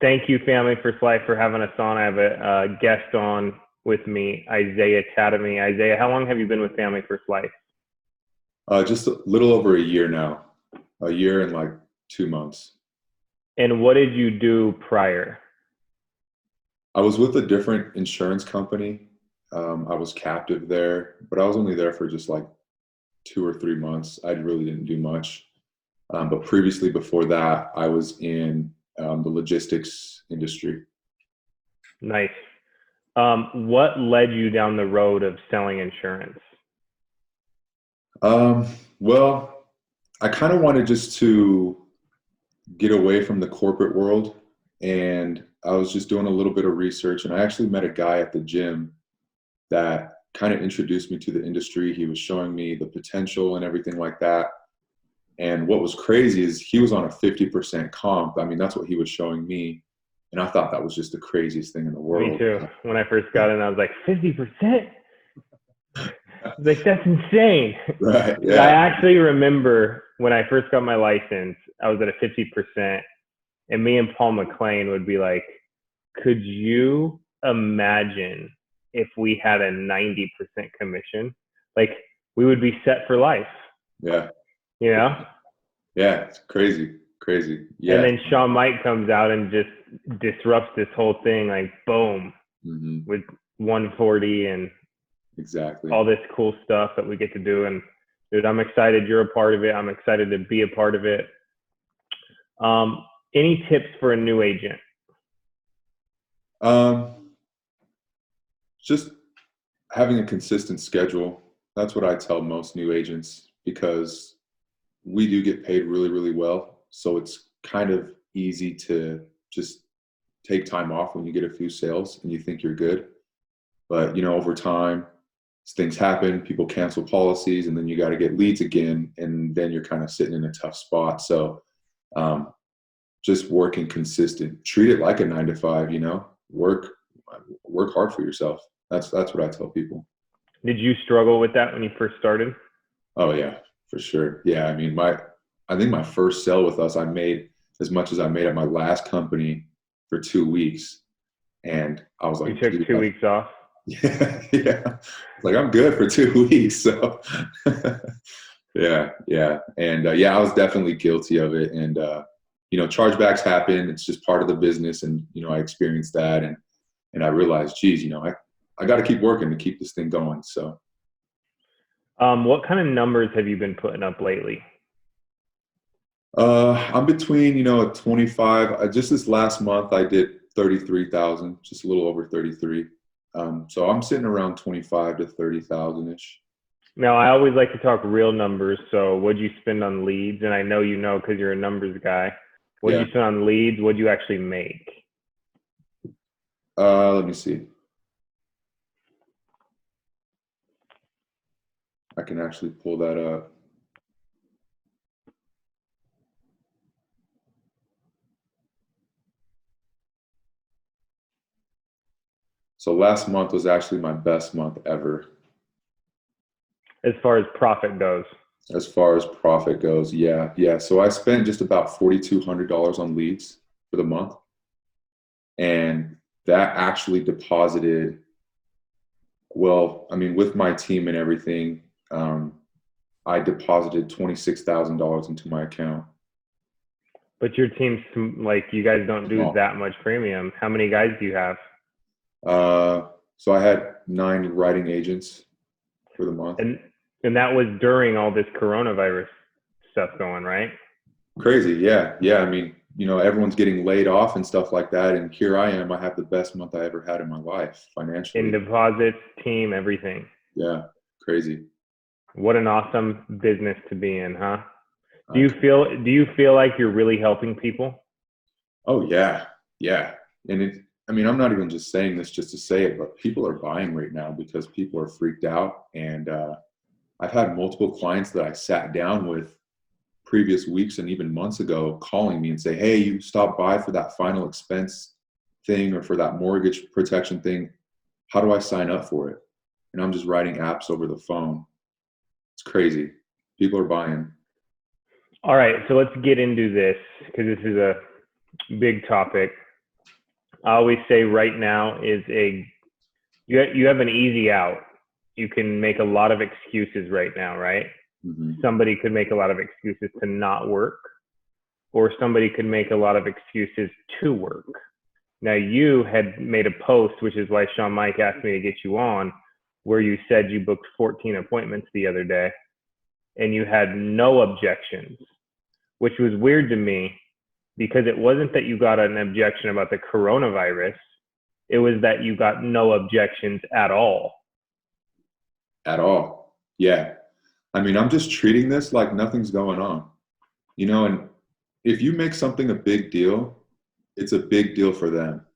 Thank you, Family First Life, for having us on. I have a guest on with me, Isaiah Academy. Isaiah, how long have you been with Family First Life? Just a little over a year now, a year and like 2 months. And what did you do prior? I was with a different insurance company. I was captive there, but I was only there for just like 2 or 3 months. I really didn't do much. But previously, before that, I was in the logistics industry. Nice. What led you down the road of selling insurance? Well, I kind of wanted just to get away from the corporate world, and I was just doing a little bit of research, and I actually met a guy at the gym that kind of introduced me to the industry. He was showing me the potential and everything like that. And what was crazy is he was on a 50% comp. I mean, that's what he was showing me. And I thought that was just the craziest thing in the world. Me too. When I first got in, I was like, 50%? I was like, that's insane. Right. I Yeah. actually remember when I first got my license, I was at a 50%, and me and Paul McLean would be like, could you imagine if we had a 90% commission? Like, we would be set for life, Yeah. you know? Yeah. It's crazy. Crazy. And Yeah. then Sean Mike comes out and just disrupts this whole thing, like, boom, Hmm. with 140 and Exactly. all this cool stuff that we get to do. And dude, I'm excited you're a part of it. I'm excited to be a part of it. Any tips for a new agent? Just having a consistent schedule. That's what I tell most new agents, because we do get paid really, really well. So it's kind of easy to just take time off when you get a few sales and you think you're good. But, over time, things happen, people cancel policies, and then you got to get leads again. And then you're kind of sitting in a tough spot. So just working consistent, treat it like a 9 to 5, work hard for yourself. That's what I tell people. Did you struggle with that when you first started? Oh yeah, for sure. Yeah. I mean, I think my first sale with us, I made as much as I made at my last company for 2 weeks. And I was You like, took 2 weeks off? yeah, yeah. Like, I'm good for 2 weeks. So yeah. And I was definitely guilty of it. And, chargebacks happen. It's just part of the business. And, I experienced that. And I realized, geez, I got to keep working to keep this thing going. So, what kind of numbers have you been putting up lately? I'm between, at 25. Just this last month, I did 33,000, just a little over 33. So I'm sitting around 25 to 30,000 ish. Now, I always like to talk real numbers. So what'd you spend on leads? And I know you know because you're a numbers guy. What'd Yeah. you spend on leads? What'd you actually make? Let me see. I can actually pull that up. So last month was actually my best month ever. As far as profit goes. As far as profit goes, yeah. So I spent just about $4,200 on leads for the month. And that actually deposited, well, I mean, with my team and everything, I deposited $26,000 into my account. But your team's like, you guys don't do that much premium. How many guys do you have? So I had 9 writing agents for the month. And that was during all this coronavirus stuff going, right? Crazy. Yeah. I mean, everyone's getting laid off and stuff like that. And here I am. I have the best month I ever had in my life financially. In deposits, team, everything. Yeah. Crazy. What an awesome business to be in, huh? Do you feel like you're really helping people? Oh yeah. And I'm not even just saying this just to say it, but people are buying right now because people are freaked out. And I've had multiple clients that I sat down with previous weeks and even months ago calling me and say, hey, you stopped by for that final expense thing or for that mortgage protection thing. How do I sign up for it? And I'm just writing apps over the phone. It's crazy. People are buying. All right, so let's get into this because this is a big topic. I always say right now is you have an easy out. You can make a lot of excuses right now, right? Mm-hmm. Somebody could make a lot of excuses to not work, or somebody could make a lot of excuses to work. Now, you had made a post, which is why Sean Mike asked me to get you on, where you said you booked 14 appointments the other day and you had no objections, which was weird to me because it wasn't that you got an objection about the coronavirus. It was that you got no objections at all. At all. Yeah. I mean, I'm just treating this like nothing's going on, you know, and if you make something a big deal, it's a big deal for them,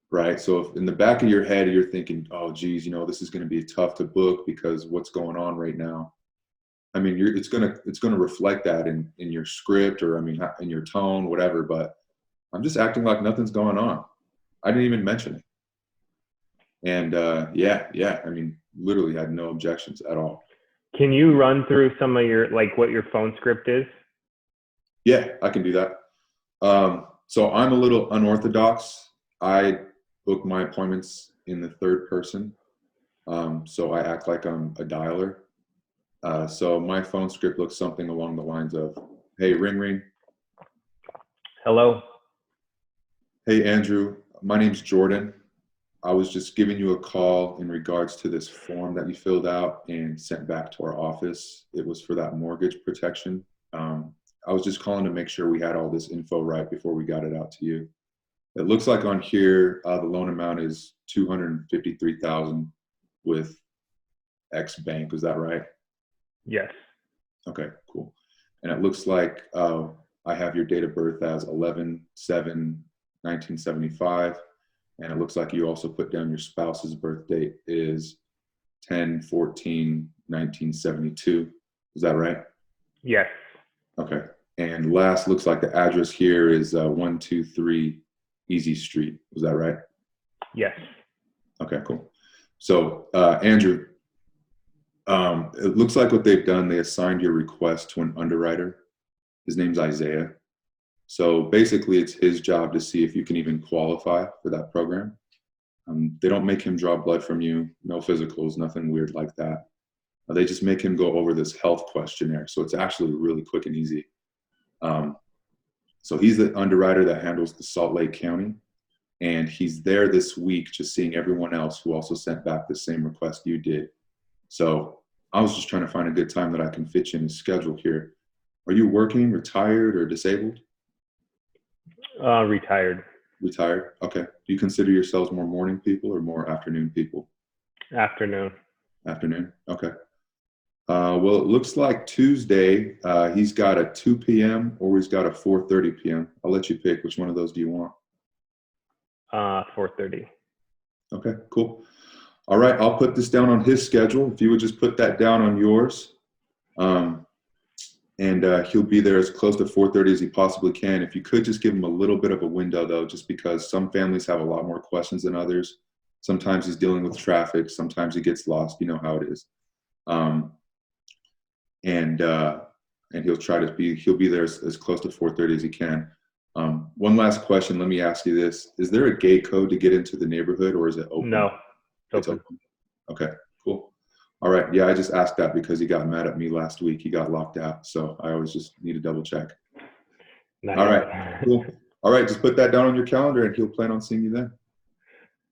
right? So if in the back of your head, you're thinking, oh, geez, you know, this is going to be tough to book because what's going on right now. I mean, it's going to reflect that in your script, or, I mean, in your tone, whatever, but I'm just acting like nothing's going on. I didn't even mention it. And yeah, I mean, literally had no objections at all. Can you run through some of your, like what your phone script is? Yeah, I can do that. So I'm a little unorthodox. I book my appointments in the third person. So I act like I'm a dialer. So my phone script looks something along the lines of, hey, ring, ring. Hello. Hey, Andrew, my name's Jordan. I was just giving you a call in regards to this form that you filled out and sent back to our office. It was for that mortgage protection. I was just calling to make sure we had all this info right before we got it out to you. It looks like on here, the loan amount is $253,000 with X Bank. Is that right? Yes. Okay, cool. And it looks like I have your date of birth as 11/7/1975. And it looks like you also put down your spouse's birth date is 10/14/1972. Is that right? Yes. Okay. And last, looks like the address here is 123 Easy Street. Is that right? Yes. Okay, cool. So Andrew, it looks like what they've done, they assigned your request to an underwriter. His name's Isaiah. So basically it's his job to see if you can even qualify for that program. They don't make him draw blood from you, no physicals, nothing weird like that. They just make him go over this health questionnaire. So it's actually really quick and easy. So he's the underwriter that handles the Salt Lake County. And he's there this week just seeing everyone else who also sent back the same request you did. So I was just trying to find a good time that I can fit you in his schedule here. Are you working, retired, or disabled? Retired. Retired. Okay. Do you consider yourselves more morning people or more afternoon people? Afternoon. Afternoon. Okay. Well, it looks like Tuesday, he's got a 2 p.m. or he's got a 4:30 p.m. I'll let you pick. Which one of those do you want? 4:30. Okay, cool. All right, I'll put this down on his schedule. If you would just put that down on yours. And he'll be there as close to 4:30 as he possibly can. If you could just give him a little bit of a window, though, just because some families have a lot more questions than others. Sometimes he's dealing with traffic. Sometimes he gets lost. You know how it is. And he'll be there as close to 4:30 as he can. One last question. Let me ask you this. Is there a gate code to get into the neighborhood, or is it open? No. It's open. Okay, cool. All right. Yeah, I just asked that because he got mad at me last week. He got locked out. So I always just need to double check. Nice. All right, cool. All right, just put that down on your calendar and he'll plan on seeing you then.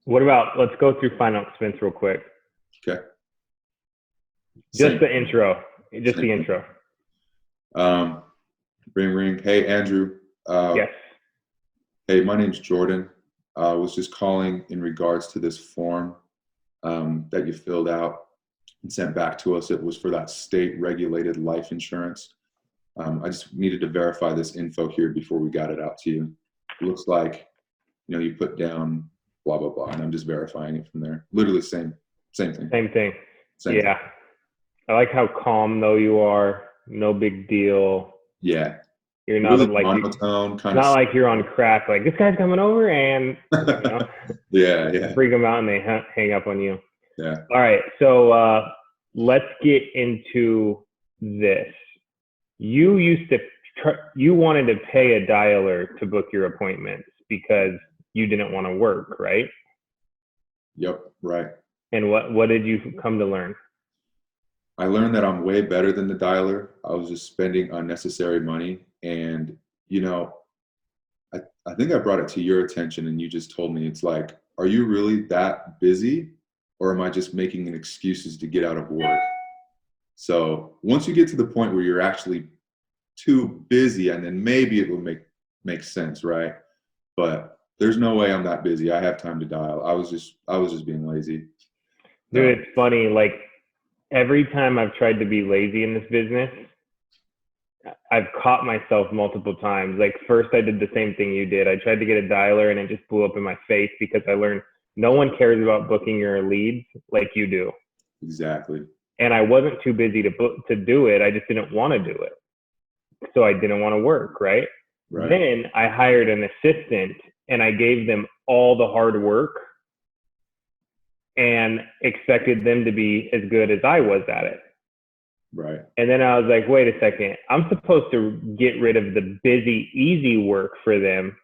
What about, let's go through final expense real quick. Okay. Just the intro. Just the intro. Ring, ring. Hey, Andrew. Yes. Hey, my name's Jordan. I was just calling in regards to this form that you filled out and sent back to us. It was for that state-regulated life insurance. I just needed to verify this info here before we got it out to you. It looks like, you put down blah, blah, blah, and I'm just verifying it from there. Literally same thing. Same thing. Same Yeah. thing. I like how calm though you are. No big deal. Yeah. You're not really like monotone, kind not of. like you're on crack. Like, this guy's coming over, and Yeah. freak them out and they hang up on you. Yeah. All right. So let's get into this. You wanted to pay a dialer to book your appointments because you didn't want to work, right? Yep, right. And what did you come to learn? I learned that I'm way better than the dialer. I was just spending unnecessary money. And, you know, I think I brought it to your attention and you just told me, it's like, are you really that busy, or am I just making an excuses to get out of work? So once you get to the point where you're actually too busy, and then maybe it will make sense, right? But there's no way I'm that busy. I have time to dial. I was just being lazy. Dude, it's funny. Like every time I've tried to be lazy in this business, I've caught myself multiple times. Like first I did the same thing you did. I tried to get a dialer and it just blew up in my face because I learned no one cares about booking your leads like you do. Exactly. And I wasn't too busy to do it. I just didn't want to do it. So I didn't want to work, right? Then I hired an assistant and I gave them all the hard work and expected them to be as good as I was at it. Right. And then I was like, wait a second, I'm supposed to get rid of the busy, easy work for them.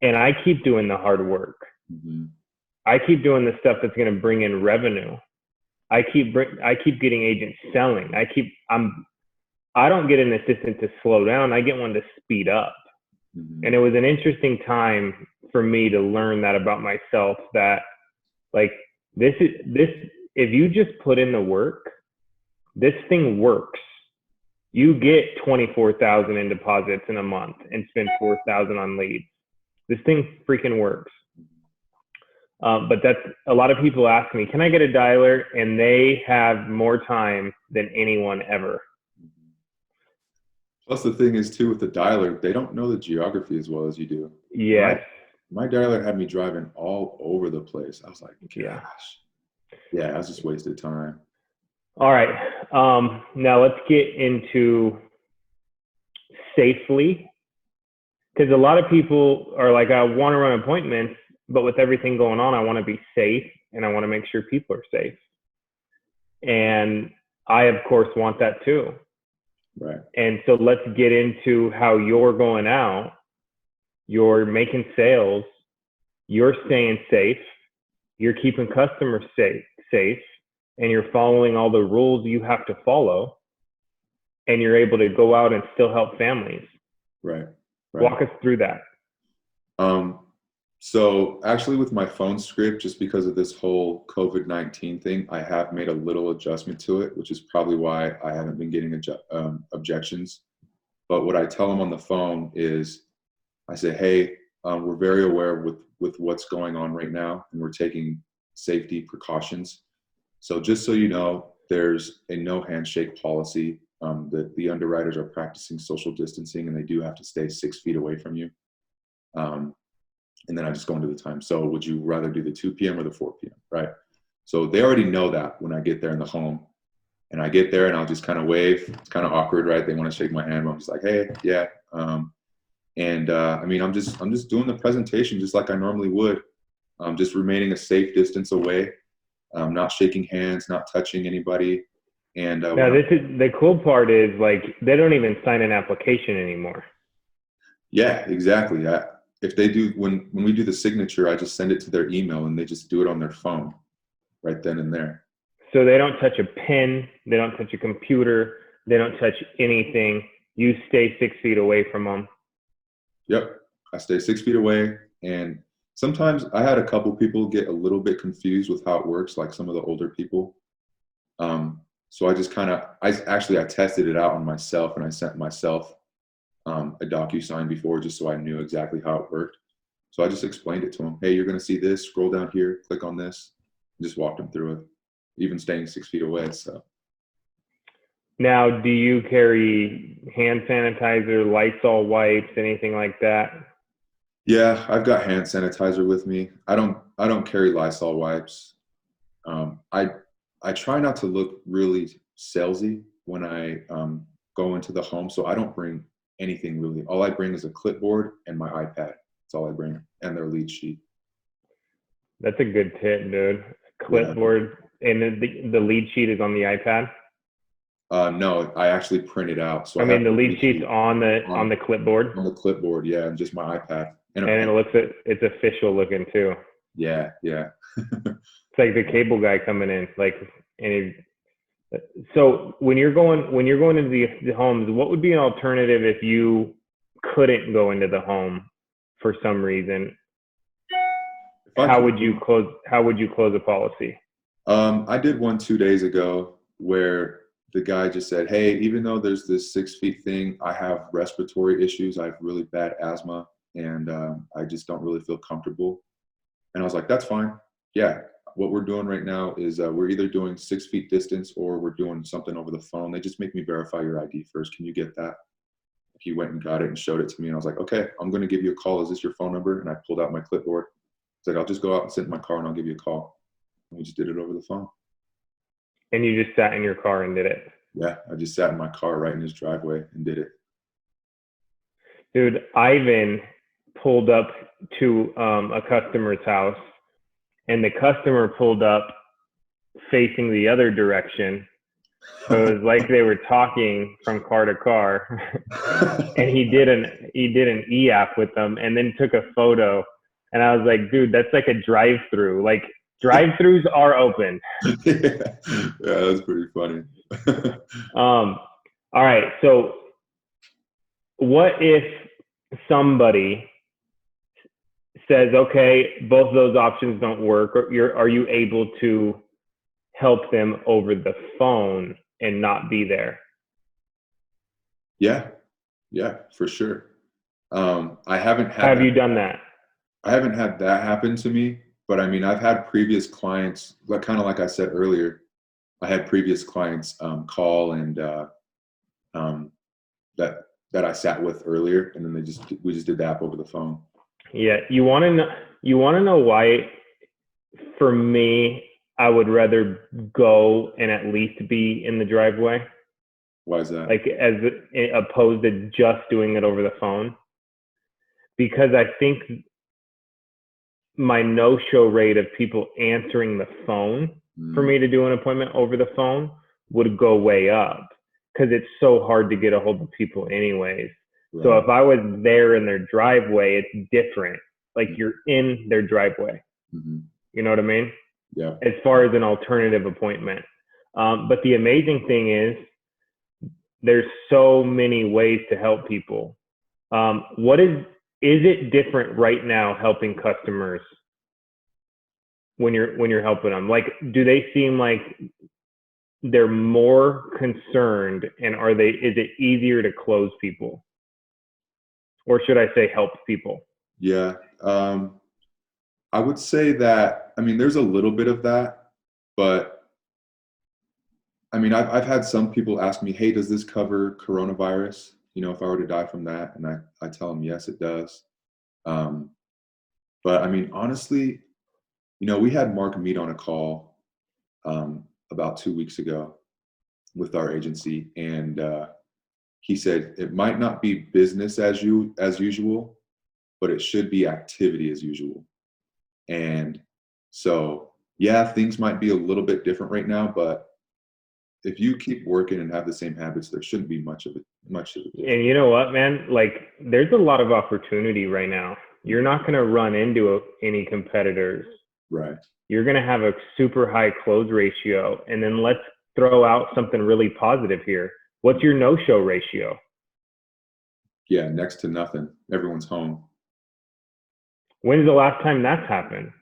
And I keep doing the hard work. Mm-hmm. I keep doing the stuff that's going to bring in revenue. I keep getting agents selling. I don't get an assistant to slow down. I get one to speed up. Mm-hmm. And it was an interesting time for me to learn that about myself, that like this, if you just put in the work, this thing works. You get 24,000 in deposits in a month and spend 4,000 on leads. This thing freaking works. But that's a lot of people ask me, can I get a dialer? And they have more time than anyone ever. Plus the thing is too, with the dialer, they don't know the geography as well as you do. Yes. My dialer had me driving all over the place. I was like, gosh. Yeah, I was just wasted time. All right. Now let's get into safely. Because a lot of people are like, I want to run appointments, but with everything going on, I want to be safe and I want to make sure people are safe. And I, of course, want that too. Right. And so let's get into how you're going out, you're making sales, you're staying safe, you're keeping customers safe, and you're following all the rules you have to follow, and you're able to go out and still help families. Right. Walk us through that. So actually with my phone script, just because of this whole COVID-19 thing, I have made a little adjustment to it, which is probably why I haven't been getting objections. But what I tell them on the phone is, I say, hey, we're very aware with what's going on right now, and we're taking safety precautions. So just so you know, there's a no handshake policy. The underwriters are practicing social distancing, and they do have to stay 6 feet away from you. And then I just go into the time. So would you rather do the 2 p.m. or the 4 p.m., right? So they already know that when I get there in the home. And I get there and I'll just kind of wave. It's kind of awkward, right? They want to shake my hand, but I'm just like, hey, yeah. I mean, I'm just doing the presentation just like I normally would. Just remaining a safe distance away, not shaking hands, not touching anybody. And now this is the cool part is like they don't even sign an application anymore. Yeah, exactly. If they do, when we do the signature, I just send it to their email and they just do it on their phone right then and there. So they don't touch a pen, they don't touch a computer, they don't touch anything. You stay 6 feet away from them. Yep, I stay 6 feet away. And sometimes I had a couple people get a little bit confused with how it works, like some of the older people. So I just I tested it out on myself, and I sent myself a DocuSign before just so I knew exactly how it worked. So I just explained it to them. Hey, you're going to see this, scroll down here, click on this, and just walked them through it, even staying 6 feet away. So now, do you carry hand sanitizer, Lysol wipes, anything like that? Yeah, I've got hand sanitizer with me. I don't carry Lysol wipes. I try not to look really salesy when I go into the home, so I don't bring anything really. All I bring is a clipboard and my iPad. That's all I bring, and their lead sheet. That's a good tip, dude. Clipboard, yeah. And the lead sheet is on the iPad? No, I actually print it out. So I mean, the lead sheet's on the clipboard? On the clipboard, yeah, and just my iPad. And it's official looking too. yeah. It's like the cable guy coming in, like, so when you're going into the homes, what would be an alternative if you couldn't go into the home for some reason? How would you close a policy? I did one 2 days ago where the guy just said, "Hey, even though there's this 6 feet thing, I have respiratory issues. I have really bad asthma, and I just don't really feel comfortable." And I was like, "That's fine. Yeah, what we're doing right now is we're either doing 6 feet distance or we're doing something over the phone. They just make me verify your ID first. Can you get that?" He went and got it and showed it to me, and I was like, "Okay, I'm going to give you a call. Is this your phone number?" And I pulled out my clipboard. I said, "I'll just go out and sit in my car and I'll give you a call." And we just did it over the phone. And you just sat in your car and did it? Yeah, I just sat in my car right in his driveway and did it. Dude, Ivan pulled up to a customer's house, and the customer pulled up facing the other direction. So it was like they were talking from car to car. And he did an e-app with them and then took a photo. And I was like, dude, that's like a drive-through. Like, drive-throughs are open. Yeah, that's pretty funny. All right. So what if somebody says, okay, both of those options don't work, or are you able to help them over the phone and not be there? Yeah, for sure. I haven't had. Have you done that? I haven't had that happen to me, but I mean, I've had previous clients, like kind of like I said earlier, I had previous clients call and that I sat with earlier, and then we just did the app over the phone. Yeah, you want to know why? For me, I would rather go and at least be in the driveway. Why is that? Like, as opposed to just doing it over the phone, because I think my no-show rate of people answering the phone for me to do an appointment over the phone would go way up, because it's so hard to get a hold of people anyways. Right. So if I was there in their driveway, it's different. Like, you're in their driveway. Mm-hmm. You know what I mean? Yeah. As far as an alternative appointment. But the amazing thing is, there's so many ways to help people. Is it different right now helping customers when you're helping them? Like, do they seem like they're more concerned, and is it easier to close people? Or should I say help people? Yeah. I would say that, I mean, there's a little bit of that, but I mean, I've had some people ask me, "Hey, does this cover coronavirus? You know, if I were to die from that?" And I tell them, yes, it does. But I mean, honestly, you know, we had Mark Mead on a call about 2 weeks ago with our agency, and he said it might not be business as usual, but it should be activity as usual. And so, yeah, things might be a little bit different right now, but if you keep working and have the same habits, there shouldn't be much of it. And you know what, man? Like, there's a lot of opportunity right now. You're not going to run into any competitors. Right. You're going to have a super high close ratio. And then let's throw out something really positive here. What's your no-show ratio? Yeah, next to nothing. Everyone's home. When's the last time that's happened?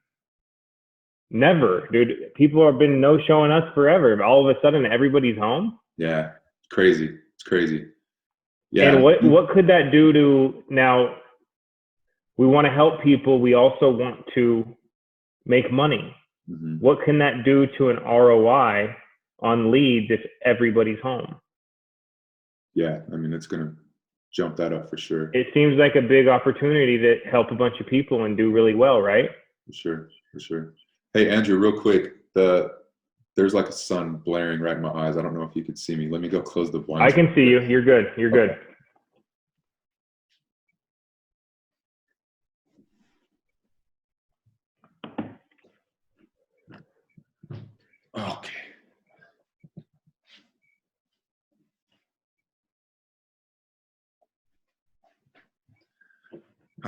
Never, dude. People have been no-showing us forever. All of a sudden, everybody's home. Yeah, it's crazy. It's crazy. Yeah. And what could that do to, now, we want to help people. We also want to make money. Mm-hmm. What can that do to an ROI on leads if everybody's home? Yeah, I mean, it's going to jump that up for sure. It seems like a big opportunity to help a bunch of people and do really well, right? For sure. Hey, Andrew, real quick, there's like a sun blaring right in my eyes. I don't know if you could see me. Let me go close the blinds. I can see you. You're good. You're good. Okay.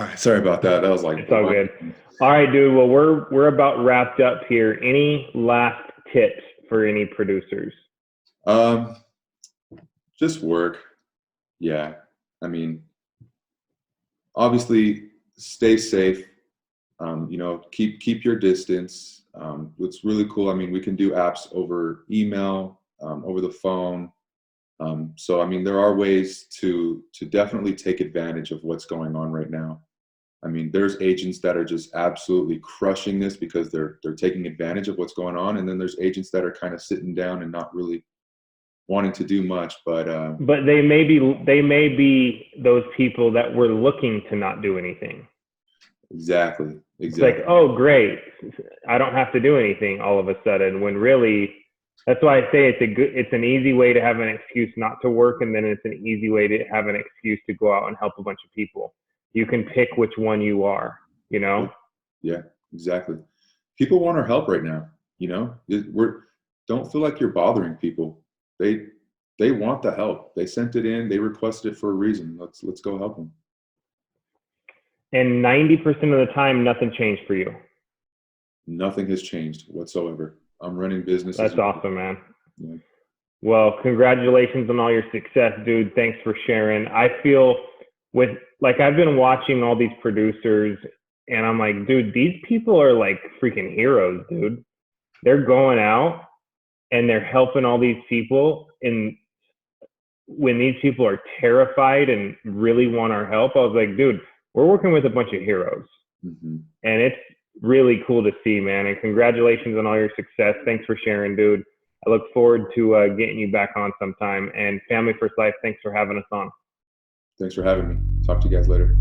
All right, sorry about that. That was like It's all good. All right, dude. Well, we're about wrapped up here. Any last tips for any producers? Just work. Yeah. I mean, obviously stay safe. Keep your distance. What's really cool, I mean, we can do apps over email, over the phone. So I mean, there are ways to definitely take advantage of what's going on right now. I mean, there's agents that are just absolutely crushing this because they're taking advantage of what's going on, and then there's agents that are kind of sitting down and not really wanting to do much. But they may be those people that were looking to not do anything. Exactly. It's like, oh, great, I don't have to do anything all of a sudden. When really, that's why I say it's an easy way to have an excuse not to work, and then it's an easy way to have an excuse to go out and help a bunch of people. You can pick which one you are, you know? Yeah, exactly. People want our help right now, you know? Don't feel like you're bothering people. They want the help. They sent it in, they requested it for a reason. Let's go help them. And 90% of the time, nothing changed for you. Nothing has changed whatsoever. I'm running business. That's awesome, man. Yeah. Well, congratulations on all your success, dude. Thanks for sharing. I feel I've been watching all these producers, and I'm like, dude, these people are like freaking heroes, dude. They're going out and they're helping all these people. And when these people are terrified and really want our help, I was like, dude, we're working with a bunch of heroes. Mm-hmm. And it's really cool to see, man. And congratulations on all your success. Thanks for sharing, dude. I look forward to getting you back on sometime. And Family First Life, thanks for having us on. Thanks for having me. Talk to you guys later.